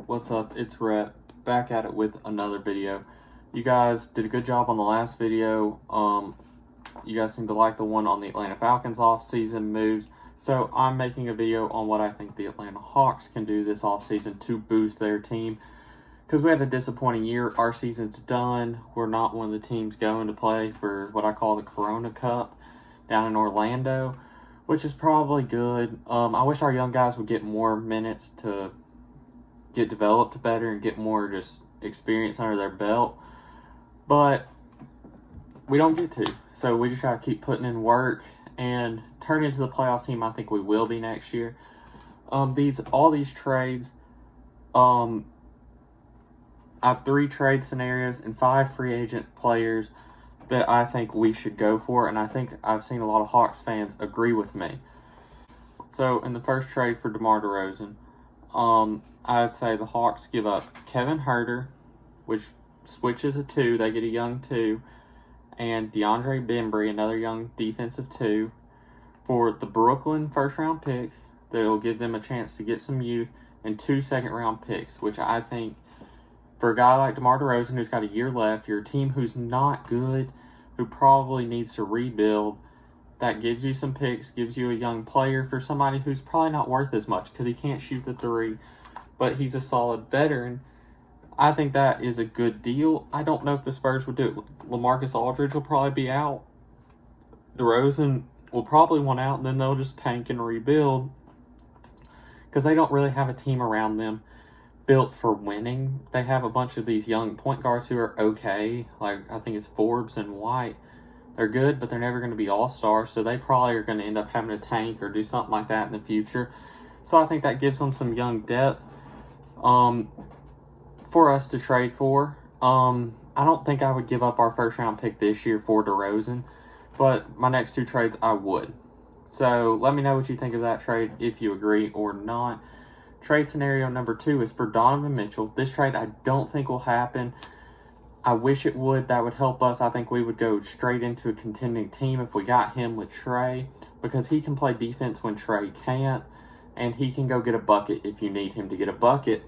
What's up? It's Rhett, back at it with another video. You guys did a good job on the last video. You guys seem to like the one on the Atlanta Falcons off-season moves. So I'm making a video on what I think the Atlanta Hawks can do this off-season to boost their team. Because we had a disappointing year. Our season's done. We're not one of the teams going to play for what I call the Corona Cup down in Orlando, which is probably good. I wish our young guys would get more minutes to get developed better and get more just experience under their belt, but we don't get to. So we just gotta keep putting in work and turn into the playoff team I think we will be next year. All these trades, I have 3 trade scenarios and 5 free agent players that I think we should go for, and I think I've seen a lot of Hawks fans agree with me. So in the first trade for DeMar DeRozan, I'd say the Hawks give up Kevin Huerter, which switches a 2. They get a young 2. And DeAndre Bembry, another young defensive 2. For the Brooklyn first-round pick, that will give them a chance to get some youth, and 2 second-round picks, which I think for a guy like DeMar DeRozan who's got a year left, your team who's not good, who probably needs to rebuild, that gives you some picks, gives you a young player for somebody who's probably not worth as much because he can't shoot the 3, but he's a solid veteran. I think that is a good deal. I don't know if the Spurs would do it. LaMarcus Aldridge will probably be out. DeRozan will probably want out, and then they'll just tank and rebuild because they don't really have a team around them built for winning. They have a bunch of these young point guards who are okay. Like, I think it's Forbes and White. They're good, but they're never going to be all-stars, so they probably are going to end up having to tank or do something like that in the future. So I think that gives them some young depth for us to trade for. I don't think I would give up our first-round pick this year for DeRozan, but my next 2 trades I would. So let me know what you think of that trade, if you agree or not. Trade scenario number 2 is for Donovan Mitchell. This trade I don't think will happen. I wish it would. That would help us. I think we would go straight into a contending team if we got him with Trey, because he can play defense when Trey can't, and he can go get a bucket if you need him to get a bucket.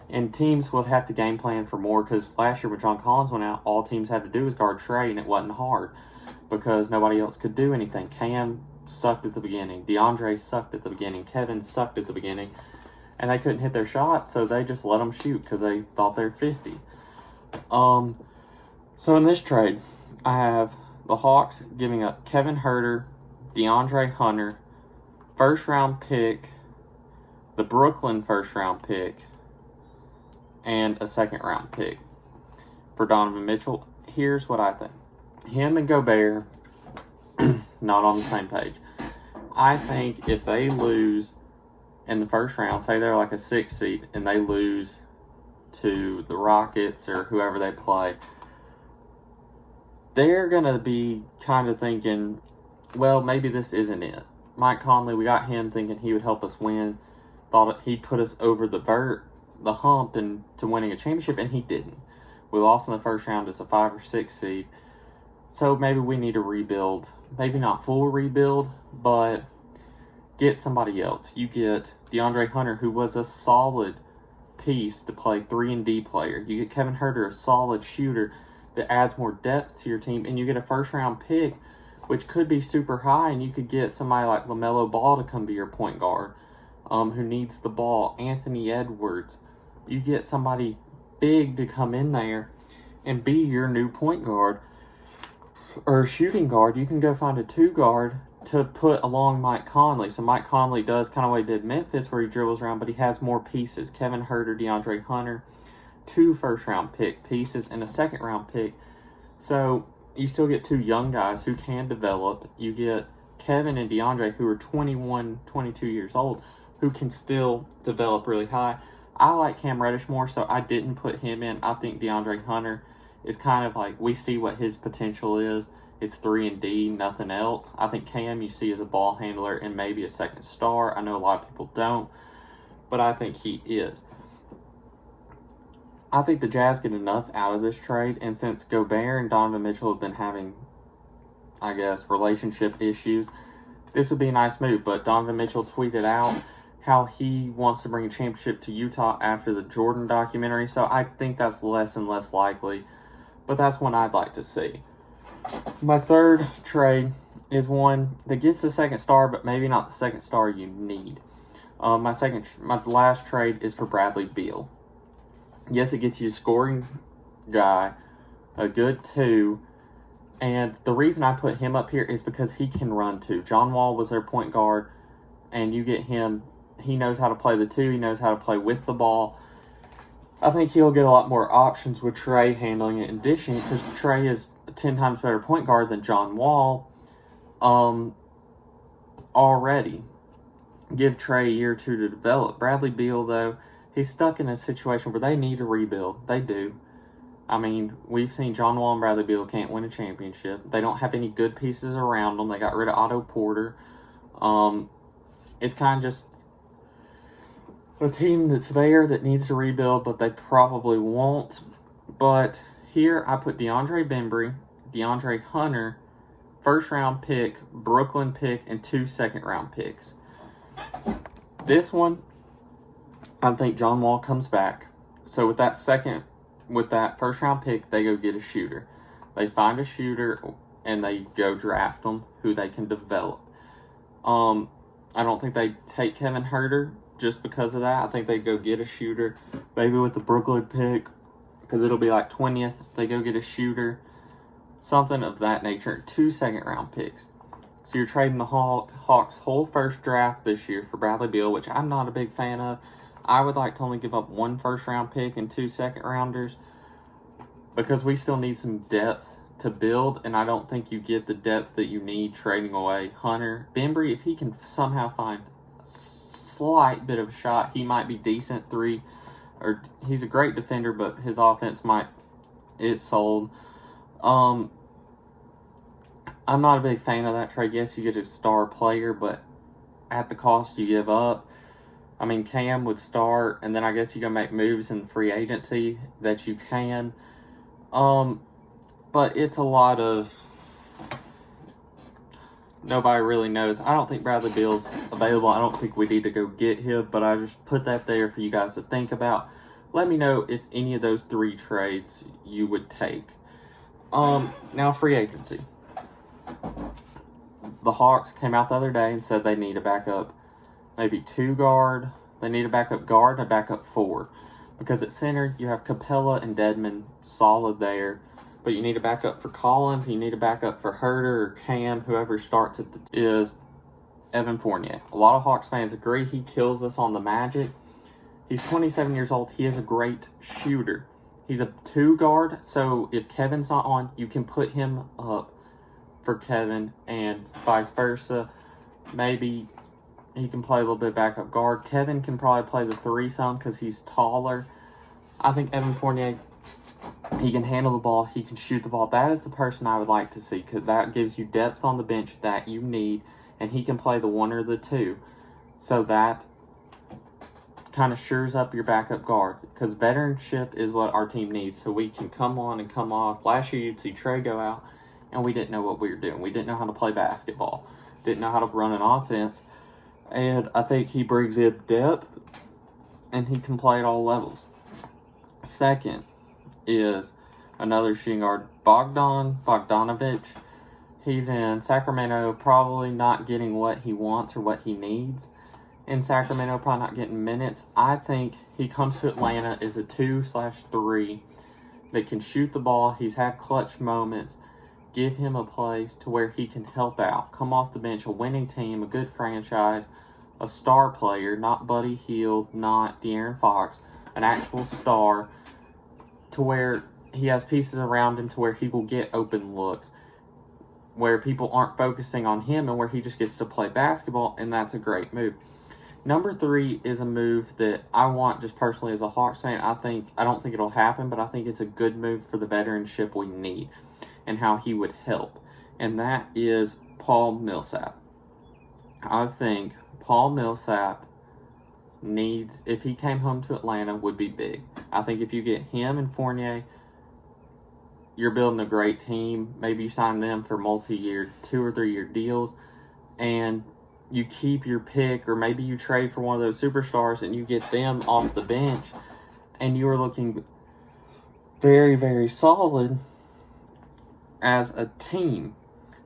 And teams will have to game plan for more, because last year when John Collins went out, all teams had to do was guard Trey, and it wasn't hard because nobody else could do anything. Cam sucked at the beginning. DeAndre sucked at the beginning. Kevin sucked at the beginning. And they couldn't hit their shots, so they just let them shoot because they thought they're 50. So in this trade, I have the Hawks giving up Kevin Huerter, DeAndre Hunter, first-round pick, the Brooklyn first-round pick, and a second-round pick for Donovan Mitchell. Here's what I think. Him and Gobert, not on the same page. I think if they lose in the first round, say they're like a 6 seed, and they lose to the Rockets or whoever they play, they're going to be kind of thinking, well, maybe this isn't it. Mike Conley, we got him thinking he would help us win, thought he'd put us over the hump and to winning a championship, and he didn't. We lost in the first round as a 5 or 6 seed. So maybe we need to rebuild. Maybe not full rebuild, but get somebody else. You get DeAndre Hunter, who was a solid piece to play 3-and-D player. You get Kevin Huerter, a solid shooter that adds more depth to your team, and you get a first-round pick, which could be super high, and you could get somebody like LaMelo Ball to come be your point guard, who needs the ball. Anthony Edwards. You get somebody big to come in there and be your new point guard or shooting guard. You can go find a 2 guard to put along Mike Conley. So Mike Conley does kind of what he did Memphis, where he dribbles around, but he has more pieces. Kevin Huerter, DeAndre Hunter, 2 first-round pick pieces, and a second-round pick. So you still get 2 young guys who can develop. You get Kevin and DeAndre, who are 21, 22 years old, who can still develop really high. I like Cam Reddish more, so I didn't put him in. I think DeAndre Hunter is kind of like, we see what his potential is. It's 3-and-D, nothing else. I think Cam you see as a ball handler and maybe a second star. I know a lot of people don't, but I think he is. I think the Jazz get enough out of this trade, and since Gobert and Donovan Mitchell have been having, I guess, relationship issues, this would be a nice move. But Donovan Mitchell tweeted out, how he wants to bring a championship to Utah after the Jordan documentary. So I think that's less and less likely. But that's one I'd like to see. My third trade is one that gets the second star, but maybe not the second star you need. My last trade is for Bradley Beal. Yes, it gets you a scoring guy, a good 2, and the reason I put him up here is because he can run too. John Wall was their point guard, and you get him. He knows how to play the 2. He knows how to play with the ball. I think he'll get a lot more options with Trey handling it and dishing, because Trey is a 10 times better point guard than John Wall already. Give Trey a year or 2 to develop. Bradley Beal, though, he's stuck in a situation where they need to rebuild. They do. I mean, we've seen John Wall and Bradley Beal can't win a championship. They don't have any good pieces around them. They got rid of Otto Porter. It's kind of just a team that's there that needs to rebuild, but they probably won't. But here I put DeAndre Bembry, DeAndre Hunter, first-round pick, Brooklyn pick, and 2 second-round picks. This one, I think John Wall comes back. So with that first round pick, they go get a shooter. They find a shooter and they go draft them who they can develop. I don't think they take Kevin Huerter just because of that. I think they go get a shooter, maybe with the Brooklyn pick, because it'll be like 20th. They go get a shooter, something of that nature. 2 second-round picks. So you're trading the Hawks' whole first draft this year for Bradley Beal, which I'm not a big fan of. I would like to only give up 1 first-round pick and 2 second-rounders because we still need some depth to build, and I don't think you get the depth that you need trading away Hunter. Bembry, if he can somehow find a slight bit of a shot, he might be decent 3. Or he's a great defender, but his offense it's sold. I'm not a big fan of that trade. Yes, you get a star player, but at the cost you give up. I mean, Cam would start, and then I guess you can make moves in free agency that you can. But it's a lot of nobody really knows. I don't think Bradley Beal's available. I don't think we need to go get him, but I just put that there for you guys to think about. Let me know if any of those 3 trades you would take. Now free agency. The Hawks came out the other day and said they need a backup, maybe 2 guard. They need a backup guard and a backup 4. Because at center, you have Capella and Dedmon solid there. But you need a backup for Collins. You need a backup for Huerter or Cam, whoever starts is Evan Fournier. A lot of Hawks fans agree he kills us on the Magic. He's 27 years old. He is a great shooter. He's a 2 guard, so if Kevin's not on, you can put him up for Kevin and vice versa. Maybe he can play a little bit backup guard. Kevin can probably play the 3 some because he's taller. I think Evan Fournier, he can handle the ball. He can shoot the ball. That is the person I would like to see because that gives you depth on the bench that you need, and he can play the 1 or the 2. So that kind of shores up your backup guard because veteranship is what our team needs so we can come on and come off. Last year you'd see Trey go out and we didn't know what we were doing. We didn't know how to play basketball. Didn't know how to run an offense. And I think he brings in depth and he can play at all levels. Second is another shooting guard, Bogdanovic. He's in Sacramento, probably not getting what he wants or what he needs. In Sacramento, probably not getting minutes. I think he comes to Atlanta as a 2/3 that can shoot the ball. He's had clutch moments. Give him a place to where he can help out. Come off the bench, a winning team, a good franchise, a star player, not Buddy Hield, not De'Aaron Fox, an actual star to where he has pieces around him to where he will get open looks, where people aren't focusing on him and where he just gets to play basketball, and that's a great move. Number 3 is a move that I want just personally as a Hawks fan. I don't think it'll happen, but I think it's a good move for the veteranship we need and how he would help. And that is Paul Millsap. I think Paul Millsap needs, if he came home to Atlanta, would be big. I think if you get him and Fournier, you're building a great team. Maybe you sign them for multi-year, 2 or 3 year deals. And you keep your pick, or maybe you trade for one of those superstars and you get them off the bench, and you are looking very, very solid as a team.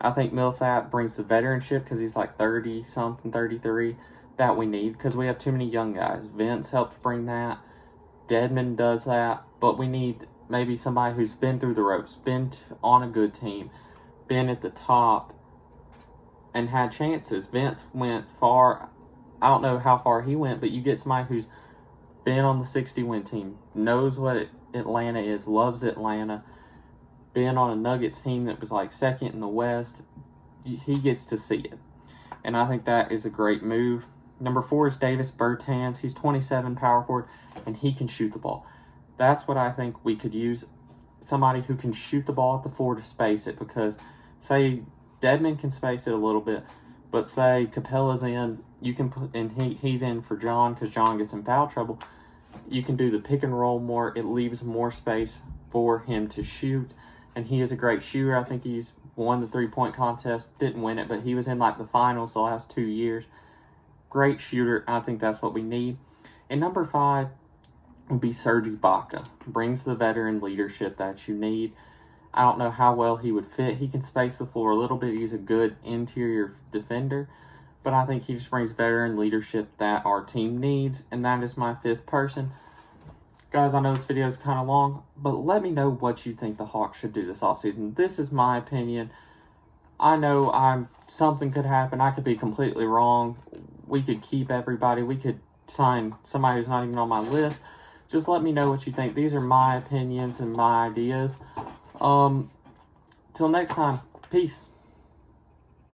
I think Millsap brings the veteranship because he's like 30-something, 33, that we need because we have too many young guys. Vince helped bring that. Dedmon does that. But we need maybe somebody who's been through the ropes, been on a good team, been at the top, and had chances. Vince went far. I don't know how far he went, but you get somebody who's been on the 60-win team, knows what Atlanta is, loves Atlanta, been on a Nuggets team that was like second in the West. He gets to see it. And I think that is a great move. Number 4 is Davis Bertans. He's 27, power forward, and he can shoot the ball. That's what I think we could use. Somebody who can shoot the ball at the 4 to space it, because say Dedmon can space it a little bit, but say Capella's in, you can put, and he's in for John because John gets in foul trouble. You can do the pick and roll more. It leaves more space for him to shoot, and he is a great shooter. I think he's won the 3-point contest, didn't win it, but he was in like the finals the last 2 years. Great shooter. I think that's what we need. And number 5 would be Serge Ibaka. Brings the veteran leadership that you need. I don't know how well he would fit. He can space the floor a little bit. He's a good interior defender. But I think he just brings veteran leadership that our team needs. And that is my 5th person. Guys, I know this video is kind of long, but let me know what you think the Hawks should do this offseason. This is my opinion. I know something could happen. I could be completely wrong. We could keep everybody. We could sign somebody who's not even on my list. Just let me know what you think. These are my opinions and my ideas. Till next time, peace.